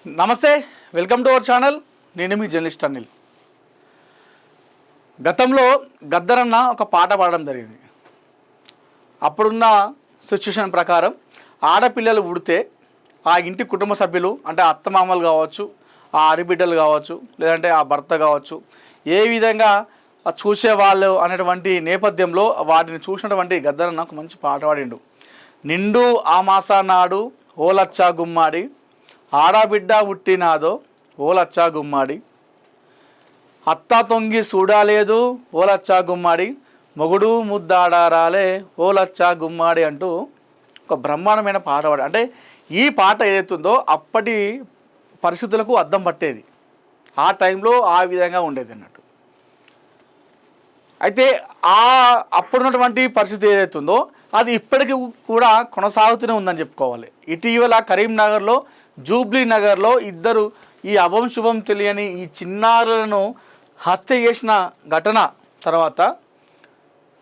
నమస్తే, welcome to our channel. నేను మీ journalist Anil. గతంలో గద్దరన్న ఒక పాట పాడడం జరిగింది. అప్పుడున్న సిచ్యువేషన్ ప్రకారం ఆడపిల్లలు పుడితే ఆ ఇంటి కుటుంబ సభ్యులు అంటే అత్తమామలు కావచ్చు, ఆ ఆడబిడ్డలు కావచ్చు, లేదంటే ఆ భర్త కావచ్చు, ఏ విధంగా చూసేవాళ్ళు అనేటువంటి నేపథ్యంలో వాటిని చూసినటువంటి గద్దరన్న ఒక మంచి పాట పాడిండు. నిండు ఆ మాసా నాడు ఓలచ్చా గుమ్మాడి, ఆడబిడ్డ పుట్టినాదో ఓలచ్చా గుమ్మాడి, అత్త తొంగి చూడాలేదు ఓలచ్చా గుమ్మాడి, మొగుడు ముద్దాడారాలే ఓలచ్చా గుమ్మాడి అంటూ ఒక బ్రహ్మాండమైన పాట పాడు. అంటే ఈ పాట ఏదైతుందో అప్పటి పరిస్థితులకు అద్దం పట్టేది. ఆ టైంలో ఆ విధంగా ఉండేది అన్నట్టు. అయితే అప్పుడున్నటువంటి పరిస్థితి ఏదైతుందో అది ఇప్పటికీ కూడా కొనసాగుతూనే ఉందని చెప్పుకోవాలి. ఇటీవల కరీంనగర్లో, జూబ్లీ నగర్లో ఇద్దరు ఈ అభం శుభం తెలియని ఈ చిన్నారులను హత్య చేసిన ఘటన తర్వాత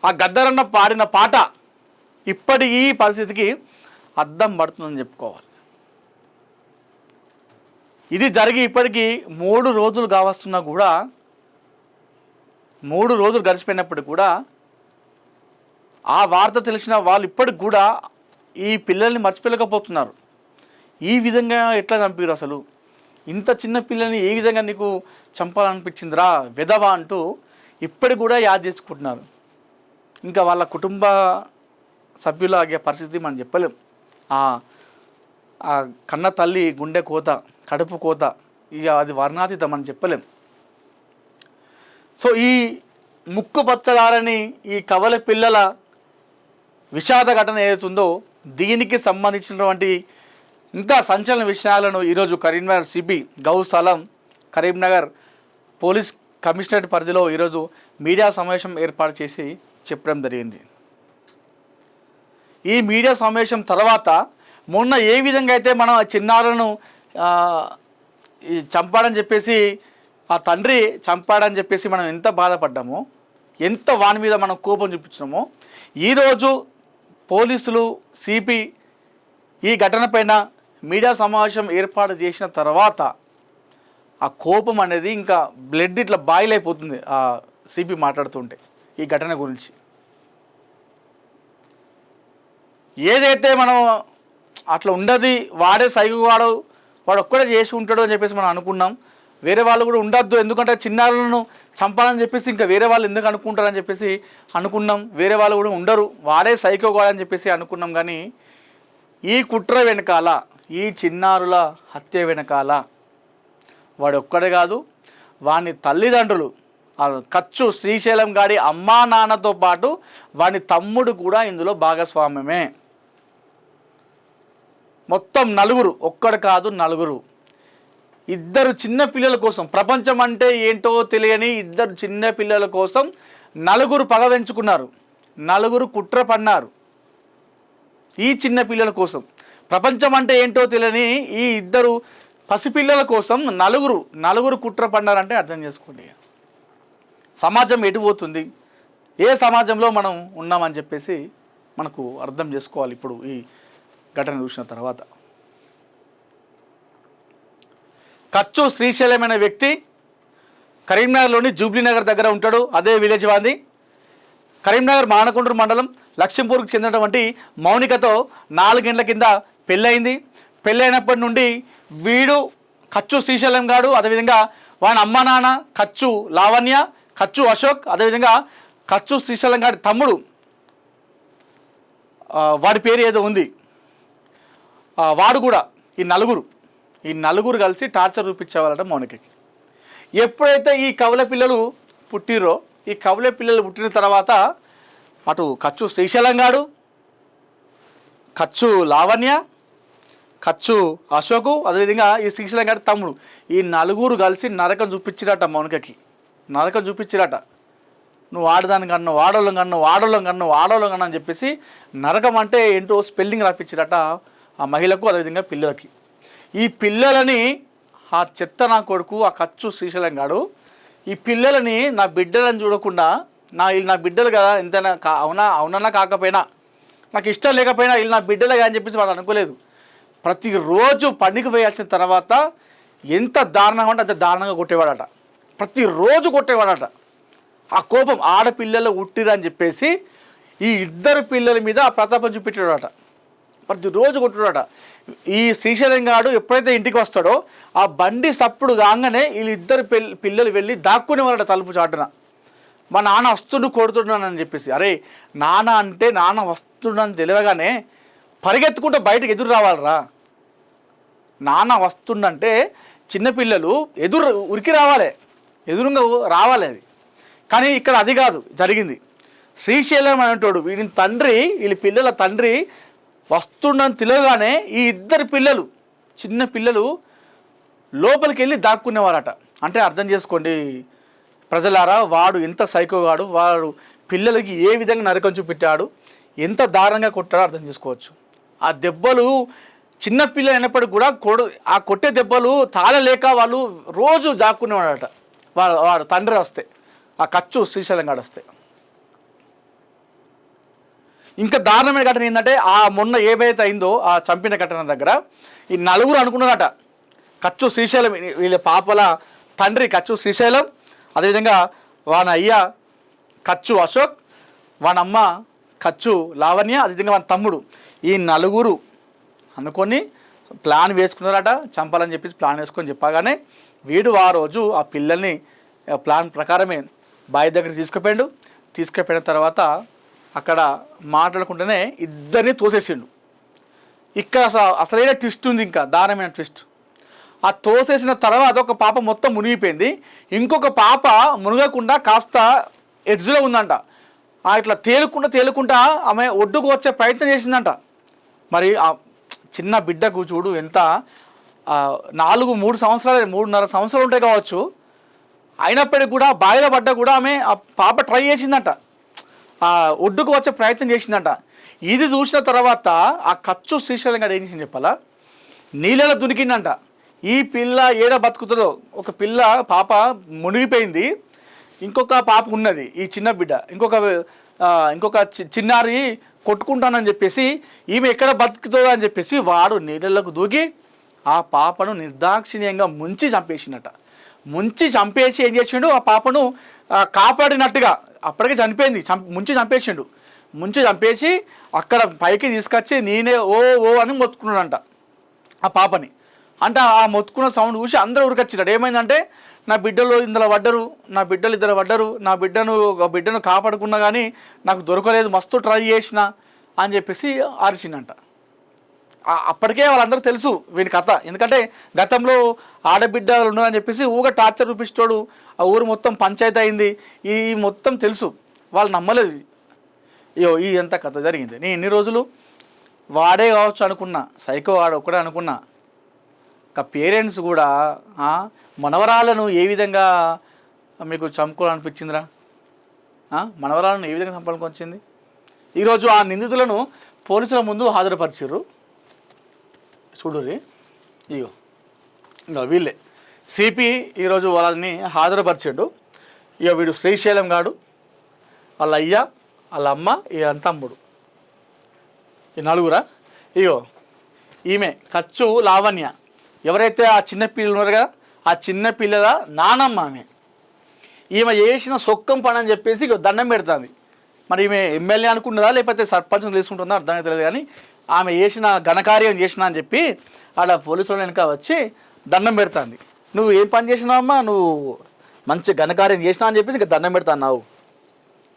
ఆ గద్దరన్న పాడిన పాట ఇప్పటి ఈ పరిస్థితికి అద్దం పడుతుందని చెప్పుకోవాలి. ఇది జరిగి ఇప్పటికీ 3 రోజులు కావస్తున్నా కూడా, 3 రోజులు గడిచిపోయినప్పుడు కూడా ఆ వార్త తెలిసిన వాళ్ళు ఇప్పటికి కూడా ఈ పిల్లల్ని మర్చిపోలేకపోతున్నారు. ఈ విధంగా ఎట్లా చంపారు, అసలు ఇంత చిన్న పిల్లల్ని ఏ విధంగా నీకు చంపాలనిపించిందిరా విధవా అంటూ ఇప్పటికి కూడా యాద్ చేసుకుంటున్నారు. ఇంకా వాళ్ళ కుటుంబ సభ్యుల పరిస్థితి మనం చెప్పలేం. ఆ కన్న తల్లి గుండె కోత, కడుపు కోత, ఇక అది వర్ణాతీతం అని చెప్పలేం. సో ఈ ముక్కు పచ్చలారని ఈ కవల పిల్లల విషాద ఘటన ఏదైతుందో దీనికి సంబంధించినటువంటి ఇంకా సంచలన విషయాలను ఈరోజు కరీంనగర్ సిపి గౌస్ అలం కరీంనగర్ పోలీస్ కమిషనరేట్ పరిధిలో ఈరోజు మీడియా సమావేశం ఏర్పాటు చేసి చెప్పడం జరిగింది. ఈ మీడియా సమావేశం తర్వాత మొన్న ఏ విధంగా అయితే మనం ఆ చిన్నారులను చంపాడని చెప్పేసి, ఆ తండ్రి చంపాడని చెప్పేసి మనం ఎంత బాధపడ్డామో, ఎంత వాని మీద మనం కోపం చూపించినామో, ఈరోజు పోలీసులు సిపి ఈ ఘటన పైన మీడియా సమావేశం ఏర్పాటు చేసిన తర్వాత ఆ కోపం అనేది ఇంకా బ్లడ్ ఇట్లా బాయిల్ అయిపోతుంది ఆ సిపి మాట్లాడుతుంటే ఈ ఘటన గురించి. ఏదైతే మనం అట్లా ఉండదు, వాడే సైకోగాడు, వాడు ఒక్కడే చేసి ఉంటాడు అని చెప్పేసి మనం అనుకున్నాం. వేరే వాళ్ళు కూడా ఉండొద్దు, ఎందుకంటే చిన్నారులను చంపాలని చెప్పేసి ఇంకా వేరే వాళ్ళు ఎందుకు అనుకుంటారని చెప్పేసి అనుకున్నాం. వేరే వాళ్ళు కూడా ఉండరు, వాడే సైకోగాడని చెప్పేసి అనుకున్నాం. కానీ ఈ కుట్ర వెనకాల, ఈ చిన్నారుల హత్య వెనకాల వాడు ఒక్కడే కాదు, వాని తల్లిదండ్రులు కచ్చు శ్రీశైలం గాడి అమ్మా నాన్నతో పాటు వాని తమ్ముడు కూడా ఇందులో భాగస్వామ్యమే. మొత్తం 4, ఒక్కడు కాదు 4. 2 చిన్న పిల్లల కోసం, ప్రపంచం అంటే ఏంటో తెలియని 2 చిన్న పిల్లల కోసం 4 పగ పెంచుకున్నారు, 4 కుట్ర పన్నారు. ఈ చిన్న పిల్లల కోసం, ప్రపంచం అంటే ఏంటో తెలియని ఈ 2 పసిపిల్లల కోసం 4 కుట్ర పన్నారంటే అర్థం చేసుకోండి. సమాజం ఎటుపోతుంది, ఏ సమాజంలో మనం ఉన్నామని చెప్పేసి మనకు అర్థం చేసుకోవాలి ఇప్పుడు ఈ ఘటన చూసిన తర్వాత. కచ్చు శ్రీశైలం అనే వ్యక్తి కరీంనగర్లోని జూబ్లీ నగర్ దగ్గర ఉంటాడు. అదే విలేజ్ వాంది. కరీంనగర్ మానకొండూరు మండలం లక్ష్మీపూర్కి చెందినటువంటి మౌనికతో 4 గంటల కింద పెళ్ళయింది. పెళ్ళైనప్పటి నుండి వీడు కచ్చు శ్రీశైలం గాడు, అదేవిధంగా వాని అమ్మ నాన్న కచ్చు లావణ్య, కచ్చు అశోక్, అదేవిధంగా కచ్చు శ్రీశైలం గాడి తమ్ముడు, వాడి పేరు ఏదో ఉంది, వాడు కూడా ఈ నలుగురు కలిసి టార్చర్ చూపించేవాళ్ళట మౌనికకి. ఎప్పుడైతే ఈ కవల పిల్లలు పుట్టిరో, ఈ కవల పిల్లలు పుట్టిన తర్వాత అటు కచ్చు శ్రీశైలం గాడు, కచ్చు లావణ్య, కచ్చు అశోకు, అదేవిధంగా ఈ శ్రీశైలం గారి తమ్ముడు, ఈ 4 కలిసి నరకం చూపించిరట మౌనికకి. నరకం చూపించిరట. నువ్వు ఆడదాని కన్ను, ఆడోళ్ళం కన్ను అని చెప్పేసి నరకం అంటే ఏంటో స్పెల్లింగ్ రాపించిరట ఆ మహిళకు, అదేవిధంగా పిల్లలకి. ఈ పిల్లలని ఆ చెత్త నా కొడుకు, ఆ కచ్చు శ్రీశైలం గాడు ఈ పిల్లలని నా బిడ్డలను చూడకుండా, నా బిడ్డలు కదా, ఎంతైనా అవునన్నా కాకపోయినా, నాకు ఇష్టం లేకపోయినా వీళ్ళు నా బిడ్డలే అని చెప్పేసి వాడు అనుకోలేదు. ప్రతిరోజు పండుగ వేయాల్సిన తర్వాత ఎంత దారుణంగా ఉంటే అంత దారుణంగా కొట్టేవాడట. ప్రతిరోజు కొట్టేవాడట. ఆ కోపం ఆడపిల్లలు ఉట్టిరని చెప్పేసి ఈ ఇద్దరు పిల్లల మీద ఆ ప్రతాపం చూపెట్టాడట. ప్రతిరోజు కొట్టాడట. ఈ శ్రీశైలం గాడు ఎప్పుడైతే ఇంటికి వస్తాడో ఆ బండి సప్పుడు కాగానే వీళ్ళిద్దరు పిల్లలు వెళ్ళి దాక్కునే వాళ్ళట తలుపు చాటున. మా నాన్న వస్తుండు కొడుతున్నానని చెప్పేసి. అరే నాన్న అంటే నాన్న వస్తుండని తెలియగానే పరిగెత్తుకుంటూ బయటకు ఎదురు రావాలరా. నాన్న వస్తుండంటే చిన్నపిల్లలు ఎదురు ఉరికి రావాలి, ఎదురుగా రావాలి. అది కానీ ఇక్కడ అది కాదు జరిగింది. శ్రీశైలం అనేటోడు వీడి తండ్రి, వీళ్ళ పిల్లల తండ్రి వస్తుండని తెలియగానే ఈ ఇద్దరు పిల్లలు, చిన్న పిల్లలు లోపలికి వెళ్ళి దాక్కునేవారట. అంటే అర్థం చేసుకోండి ప్రజలారా, వాడు ఎంత సైకోగాడు, వాడు పిల్లలకి ఏ విధంగా నరకం చూపెట్టాడు, ఎంత దారుణంగా కొట్టాడో అర్థం చేసుకోవచ్చు. ఆ దెబ్బలు చిన్నపిల్లలు అయినప్పటికీ కూడా ఆ కొట్టే దెబ్బలు తాళలేక వాళ్ళు రోజు దాక్కునేవాడట. వాడు తండ్రి వస్తే, ఆ కచ్చు శ్రీశైలం గాడు వస్తే. ఇంకా దారుణమైన ఘటన ఏంటంటే ఆ మొన్న ఏవైతే అయిందో ఆ చంపిన ఘటన దగ్గర ఈ నలుగురు అనుకున్నారట కచ్చు శ్రీశైలం, వీళ్ళ పాపల తండ్రి కచ్చు శ్రీశైలం, అదేవిధంగా వాన అయ్య కచ్చు అశోక్, వానమ్మ కచ్చు లావణ్య, అదేవిధంగా వాని తమ్ముడు, ఈ నలుగురు అనుకొని ప్లాన్ వేసుకున్నారట చంపాలని చెప్పేసి. ప్లాన్ వేసుకొని చెప్పగానే వీడు ఆ రోజు ఆ పిల్లల్ని ప్లాన్ ప్రకారమే బావి దగ్గర తీసుకుపోయిన తర్వాత అక్కడ మాట్లాడుకుంటూనే ఇద్దరిని తోసేసిండు. ఇక్కడ అసలైన ట్విస్ట్ ఉంది, ఇంకా దారుణమైన ట్విస్ట్. ఆ తోసేసిన తర్వాత ఒక పాప మొత్తం మునిగిపోయింది, ఇంకొక పాప మునగకుండా కాస్త ఎడ్జ్లో ఉందంట. ఇట్లా తేలుకుంటా ఆమె ఒడ్డుకు వచ్చే ప్రయత్నం చేసిందంట. మరి ఆ చిన్న బిడ్డకు చూడు ఎంత 3 సంవత్సరాలు 3.5 సంవత్సరాలు ఉంటాయి కావచ్చు, అయినప్పటికీ కూడా బావిలో పడ్డా కూడా ఆమె ఆ పాప ట్రై చేసిందంట, ఆ ఒడ్డుకు వచ్చే ప్రయత్నం చేసిందంట. ఇది చూసిన తర్వాత ఆ కచ్చు శ్రీశైలం గారు ఏం చేసింది చెప్పాలా, నీళ్ళలో దునికిందంట. ఈ పిల్ల ఏడ బతుకుతుందో, ఒక పాప మునిగిపోయింది, ఇంకొక పాప ఉన్నది, ఈ చిన్న బిడ్డ ఇంకొక చిన్నారి కొట్టుకుంటానని చెప్పేసి ఈమె ఎక్కడ బతుకుతుందో అని చెప్పేసి వాడు నీళ్ళకు దూకి ఆ పాపను నిర్దాక్షిణ్యంగా ముంచి చంపేసి ఏం చేసిండు, ఆ పాపను కాపాడినట్టుగా, అప్పటికే చనిపోయింది, ముంచి చంపేసి అక్కడ పైకి తీసుకొచ్చి నేనే ఓ అని మొత్తుకున్నాడంట ఆ పాపని. అంటే ఆ మొత్తుకున్న సౌండ్ చూసి అందరూ ఉరికొచ్చినాడు. ఏమైందంటే నా బిడ్డలు ఇద్దరు పడ్డరు, నా బిడ్డను కాపాడుకున్నా కానీ నాకు దొరకలేదు, మస్తు ట్రై చేసిన అని చెప్పేసి అరిచిందంట. అప్పటికే వాళ్ళందరూ తెలుసు వీని కథ, ఎందుకంటే గతంలో ఆడబిడ్డలు ఉన్నారని చెప్పేసి ఊగా టార్చర్ చూపిస్తాడు, ఆ ఊరు మొత్తం పంచాయతీ అయింది, ఈ మొత్తం తెలుసు, వాళ్ళు నమ్మలేదు. ఈ ఎంత కథ జరిగింది. నేను ఎన్ని రోజులు వాడే కావచ్చు అనుకున్నా, సైకో వాడు ఒక్కడే అనుకున్నా. ఇంకా పేరెంట్స్ కూడా మనవరాలను ఏ విధంగా మీకు చంపుకోవాలనిపించిందిరా, మనవరాలను ఏ విధంగా చంపాలనిపించింది. ఈరోజు ఆ నిందితులను పోలీసుల ముందు హాజరుపరిచారు. చూడుర్రి, ఇంకా వీళ్ళే సిపి ఈరోజు వాళ్ళని హాజరుపరిచాడు. వీడు శ్రీశైలం గాడు, వాళ్ళ అయ్య, వాళ్ళ అమ్మ, ఈ తమ్ముడు, ఈ నలుగురా. ఈమె కచ్చు లావణ్య, ఎవరైతే ఆ చిన్న పిల్లలు ఉన్నారు కదా, ఆ చిన్న పిల్లల నానమ్మ ఆమె. ఈమె చేసిన సొక్కం పని అని చెప్పేసి దండం పెడుతుంది. మరి ఈమె ఎమ్మెల్యే అనుకుంటుందా లేకపోతే సర్పంచ్ తీసుకుంటుందా అర్థం తెలియదు, కానీ ఆమె చేసిన ఘనకార్యం చేసినా అని చెప్పి ఆడ పోలీసుల వెనుక వచ్చి దండం పెడుతుంది. నువ్వు ఏం పని చేసినావమ్మా, నువ్వు మంచి ఘనకార్యం చేసినా అని చెప్పేసి ఇంకా దండం పెడతాను.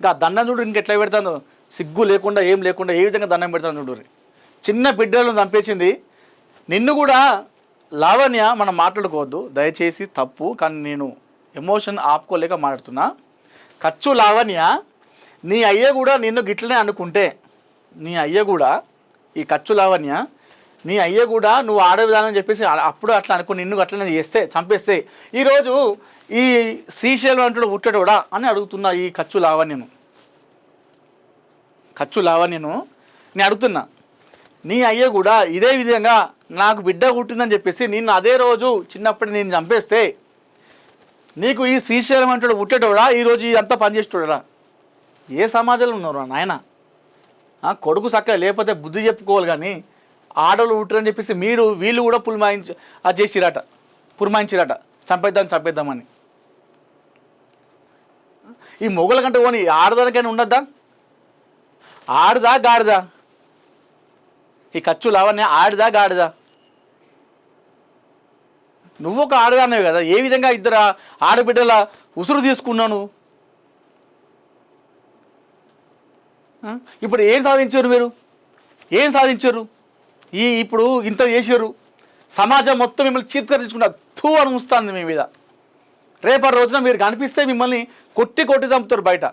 ఇంకా దండం చూడు ఇంకెట్లా పెడతాను, సిగ్గు లేకుండా ఏం లేకుండా ఏ విధంగా దండం పెడతాను చూడు. చిన్న బిడ్డలను చంపేసింది. నిన్ను కూడా లావణ్య, మనం మాట్లాడుకోవద్దు దయచేసి, తప్పు, కానీ నేను ఎమోషన్ ఆపుకోలేక మాట్లాడుతున్నా. కచ్చు లావణ్య, నీ అయ్య కూడా నిన్ను గిట్లనే అనుకుంటే, నీ అయ్య కూడా, ఈ కచ్చు లావణ్య నీ అయ్య కూడా నువ్వు ఆడే విధానం చెప్పేసి అప్పుడు అట్లా అనుకుని నిన్ను అట్లనే చేస్తే చంపేస్తే ఈరోజు ఈ శ్రీశైలం అంటూ ఉట్టడోడా అని అడుగుతున్నా. ఈ కచ్చు లావణ్యను నేను అడుగుతున్నా, నీ అయ్య కూడా ఇదే విధంగా నాకు బిడ్డ పుట్టిందని చెప్పేసి నిన్ను అదే రోజు చిన్నప్పటి నేను చంపేస్తే నీకు ఈ శ్రీశైలం అంటాడు పుట్టేటోడా ఈరోజు ఇదంతా పనిచేసేటోడా? ఏ సమాజంలో ఉన్నారు నాయన? కొడుకు చక్కగా లేకపోతే బుద్ధి చెప్పుకోవాలి, కానీ ఆడోళ్ళు పుట్టారని చెప్పేసి వీళ్ళు కూడా అది చేసిరట, పురమాయించిరట, చంపేద్దామని. ఈ మొగల కంటే పోనీ ఆడదానికైనా ఉండద్దా? ఆడదా గాడిదా? ఈ ఖర్చు లావణ్య ఆడదా గాడిదా? నువ్వు ఒక ఆడదాన్నవి కదా, ఏ విధంగా ఇద్దరు ఆడబిడ్డల ఉసురు తీసుకున్నావు? ఇప్పుడు ఏం సాధించారు మీరు? ఏం సాధించారు? ఇప్పుడు ఇంత చేసారు, సమాజం మొత్తం మిమ్మల్ని చీత్కరించుకున్న తూ అని ఉంచుతుంది మీ మీద. రేపటి రోజున మీరు కనిపిస్తే మిమ్మల్ని కొట్టి చంపుతారు బయట,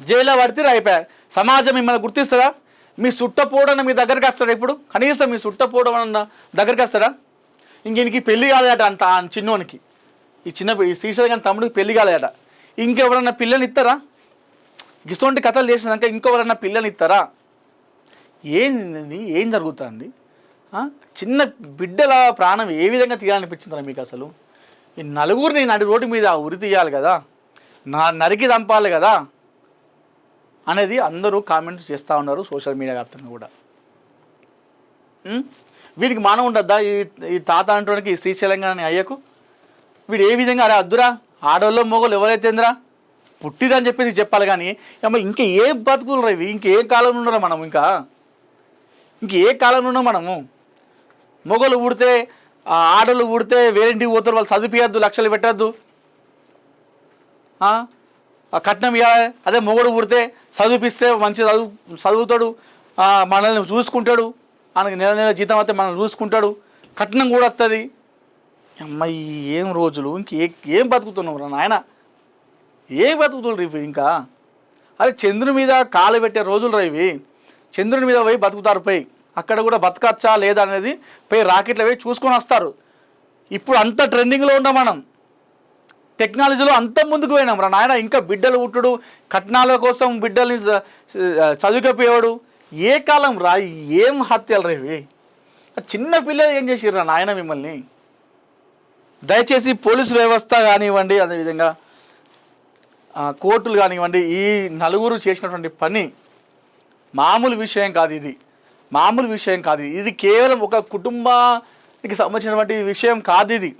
జైల్లో పడితే అయిపోయా. సమాజం మిమ్మల్ని గుర్తిస్తుందా? మీ సుట్టపోవడన్న మీ దగ్గరికి వస్తాడా? ఇప్పుడు కనీసం మీ సుట్టపోవడం అన్న దగ్గరికి వస్తాడా? ఇంక పెళ్లి కాలేదట అంత చిన్నోనికి, ఈ శ్రీశైలం కానీ తమ్ముడికి పెళ్లి కాలేదట. ఇంకెవరన్నా పిల్లని ఇస్తారా? ఇటువంటి కథలు చేసినాక ఇంకెవరన్నా పిల్లని ఇస్తారా? ఏం జరుగుతుంది? చిన్న బిడ్డల ప్రాణం ఏ విధంగా తీయాలనిపించిందా మీకు అసలు? ఈ నలుగురిని నడి రోడ్డు మీద ఉరి తీయాలి కదా, నరికి చంపాలి కదా అనేది అందరూ కామెంట్స్ చేస్తూ ఉన్నారు సోషల్ మీడియా వ్యాప్తంగా కూడా. వీడికి మానం ఉండద్దా? ఈ తాత అంటానికి, ఈ శ్రీశైలంగాని అయ్యకు వీడు ఏ విధంగా అరే అద్దురా ఆడోళ్ళు మొగోళ్ళు ఎవరైతేందిరా పుట్టిదని చెప్పేసి చెప్పాలి. కానీ ఇంకా ఏ బతుకులు రవి? ఇంకే కాలంలో ఉన్నారా మనం? ఇంకే కాలంలో ఉన్నాం మనము? మొగోళ్ళు ఊడితే ఆడోళ్ళు ఊడితే వేరింటికి పోతారు, వాళ్ళు చదివియద్దు, లక్షలు పెట్టద్దు, కట్నం ఇవ్వాలి. అదే మొగడు ఊడితే చదివిపిస్తే మంచి చదువుతాడు, మనల్ని చూసుకుంటాడు, ఆయనకి నెల జీతం అయితే మనల్ని చూసుకుంటాడు, కట్నం కూడా వస్తుంది. అమ్మాయి ఏం రోజులు! ఏం బతుకుతున్నావు రా నాయన? ఏం బతుకుతున్నారు ఇవి? ఇంకా అదే చంద్రుని మీద కాలు పెట్టే రోజులు రా ఇవి. చంద్రుని మీద పోయి బతుకుతారు, పోయి అక్కడ కూడా బతకచ్చా లేదా అనేది పోయి రాకెట్లో పోయి చూసుకొని వస్తారు. ఇప్పుడు అంత ట్రెండింగ్లో ఉన్నాం మనం, టెక్నాలజీలో అంత ముందుకు పోయినాం రా నాయన. ఇంకా బిడ్డలు పుట్టుడు, కట్నాల కోసం బిడ్డల్ని చదువుకపోయాడు. ఏ కాలం రా? ఏం హత్యలు రేవి? చిన్న పిల్లలు ఏం చేసిర్రా నాయన మిమ్మల్ని? దయచేసి పోలీసు వ్యవస్థ కానివ్వండి, అదేవిధంగా కోర్టులు కానివ్వండి, ఈ నలుగురు చేసినటువంటి పని మామూలు విషయం కాదు. మామూలు విషయం కాదు. ఇది కేవలం ఒక కుటుంబానికి సంబంధించినటువంటి విషయం కాదు. ఇది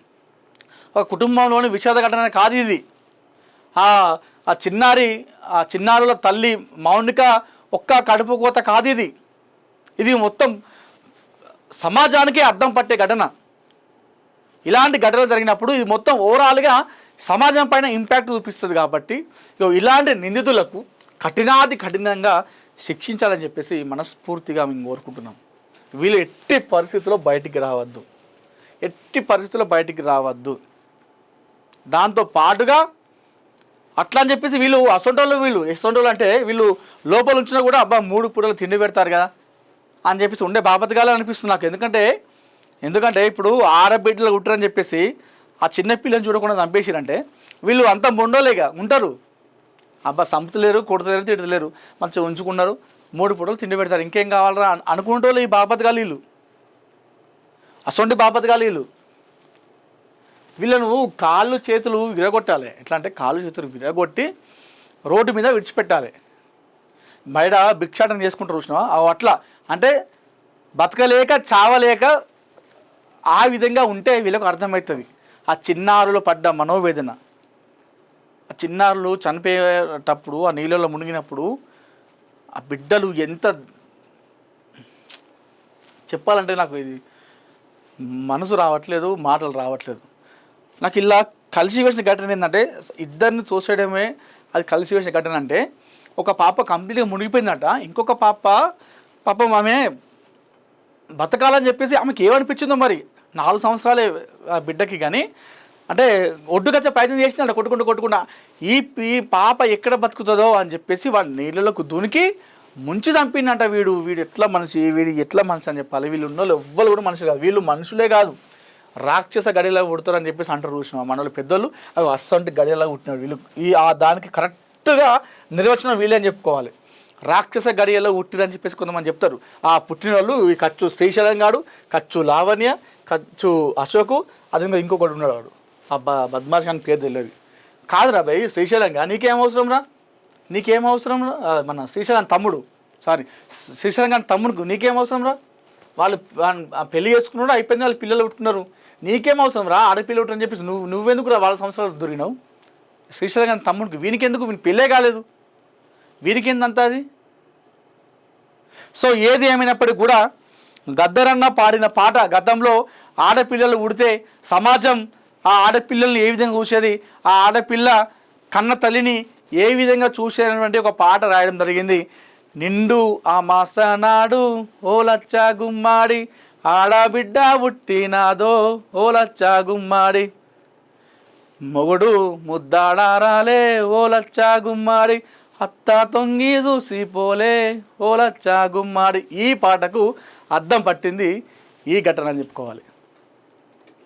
ఒక కుటుంబంలోని విషాద ఘటన కాదు. ఇది ఆ చిన్నారుల తల్లి మౌనిక ఒక్క కడుపు కోత కాదు. ఇది మొత్తం సమాజానికే అద్దం పట్టే ఘటన. ఇలాంటి ఘటనలు జరిగినప్పుడు ఇది మొత్తం ఓవరాల్గా సమాజం పైన ఇంపాక్ట్ చూపిస్తుంది. కాబట్టి ఇలాంటి నిందితులకు కఠినంగా శిక్షించాలని చెప్పేసి మనస్ఫూర్తిగా మేము కోరుకుంటున్నాం. వీళ్ళు ఎట్టి పరిస్థితుల్లో బయటికి రావద్దు. దాంతో పాటుగా అట్లా అని చెప్పేసి వీళ్ళు ఎసొంటోళ్ళు అంటే వీళ్ళు లోపల ఉంచినా కూడా అబ్బా 3 పూటలు తిండి పెడతారు కదా అని చెప్పేసి ఉండే బాపతగాలే అనిపిస్తుంది నాకు. ఎందుకంటే ఇప్పుడు ఆడబిడ్డలు ఉంటారని చెప్పేసి ఆ చిన్న పిల్లని చూడకుండా చంపేసిరంటే వీళ్ళు అంత మొండోలేగా ఉంటారు. అబ్బా చంపుతలేరు, కొడతలేరు, తిడతలేరు, మంచిగా ఉంచుకున్నారు, 3 పూటలు తిండి పెడతారు, ఇంకేం కావాలరా అనుకుంటోళ్ళు ఈ బాపతగాలు వీళ్ళు. అసొంటి బాపతగాలు వీళ్ళు. వీళ్ళను కాళ్ళు చేతులు విరగొట్టాలి. ఎట్లా అంటే కాళ్ళు చేతులు విరగొట్టి రోడ్డు మీద విడిచిపెట్టాలి. బయట భిక్షాటన చేసుకుంటారు చూసినా అట్లా అంటే బతకలేక చావలేక ఆ విధంగా ఉంటే వీళ్ళకు అర్థమవుతుంది ఆ చిన్నారులు పడ్డ మనోవేదన. ఆ చిన్నారులు చనిపోయేటప్పుడు ఆ నీళ్ళలో మునిగినప్పుడు ఆ బిడ్డలు ఎంత చెప్పాలంటే నాకు ఇది మనసు రావట్లేదు, మాటలు రావట్లేదు. నాకు ఇలా కలిసి వేసిన ఘటన ఏంటంటే ఇద్దరిని చూసేయడమే అది కలిసి వేసిన ఘటన. అంటే ఒక పాప కంప్లీట్గా మునిగిపోయిందట, ఇంకొక పాపం ఆమె బతకాలని చెప్పేసి ఆమెకి ఏమనిపించిందో మరి 4 సంవత్సరాలే ఆ బిడ్డకి. కానీ అంటే ఒడ్డుకొచ్చే ప్రయత్నం చేసినాడు కొట్టుకుంటా ఈ పాప ఎక్కడ బతుకుతుందో అని చెప్పేసి వాడు నీళ్ళలోకి దునికి ముంచి చంపినట. వీడు ఎట్లా మనిషి అని చెప్పాలి. వీళ్ళు ఉన్న వాళ్ళు ఎవ్వరు కూడా మనుషులు కాదు, వీళ్ళు మనుషులే కాదు, రాక్షస గడియలా పుడతారు అని చెప్పేసి అంటారు చూసినా మన వాళ్ళు పెద్దోళ్ళు. అవి అస్సంటి గడియలా పుట్టినాడు వీళ్ళు. దానికి కరెక్ట్గా నిర్వచనం వీళ్ళే అని చెప్పుకోవాలి. రాక్షస గడియలో పుట్టిరని చెప్పేసి కొంతమంది చెప్తారు. ఆ పుట్టిన వాళ్ళు ఈ కచ్చు శ్రీశైలం గాడు, కచ్చు లావణ్య, కచ్చు అశోకు, అది ఇంకొకటి ఉన్నాడు వాడు బద్మాష్ కానీ పేరు తెలియదు. కాదురా భయ్ శ్రీశైలంగా నీకేం అవసరం రా? మన శ్రీశైలం తమ్ముడు సారీ శ్రీశైలం గారి తమ్మునికి నీకేం అవసరం రా? వాళ్ళు పెళ్లి చేసుకున్నాడు, అయిపోయింది, వాళ్ళు పిల్లలు పుట్టుకున్నారు, నీకేం అవసరం రా ఆడపిల్ల పుట్టని చెప్పేసి నువ్వెందుకు రా వాళ్ళ సంవత్సరాలు దొరికినావు? శ్రీశైలం గారి తమ్ముడికి వీనికెందుకు? వీని పెళ్ళే కాలేదు, వీనికేందంతా అది? సో ఏది ఏమైనప్పటికీ కూడా గద్దరన్న పాడిన పాట, గద్దంలో ఆడపిల్లలు ఉడితే సమాజం ఆ ఆడపిల్లల్ని ఏ విధంగా చూసేది, ఆ ఆడపిల్ల కన్న తల్లిని ఏ విధంగా చూసేటువంటి ఒక పాట రాయడం జరిగింది. నిండు ఆ మాసనాడు ఓ లచ్చా గుమ్మాడి, ఆడబిడ్డ పుట్టినాదో ఓ లచ్చా గుమ్మాడి, మొగుడు ముద్దాడారాలే ఓ లచ్చా గుమ్మాడి, అత్త తొంగి చూసి పోలే ఓ లచ్చా గుమ్మాడి. ఈ పాటకు అద్దం పట్టింది ఈ ఘటన అని చెప్పుకోవాలి.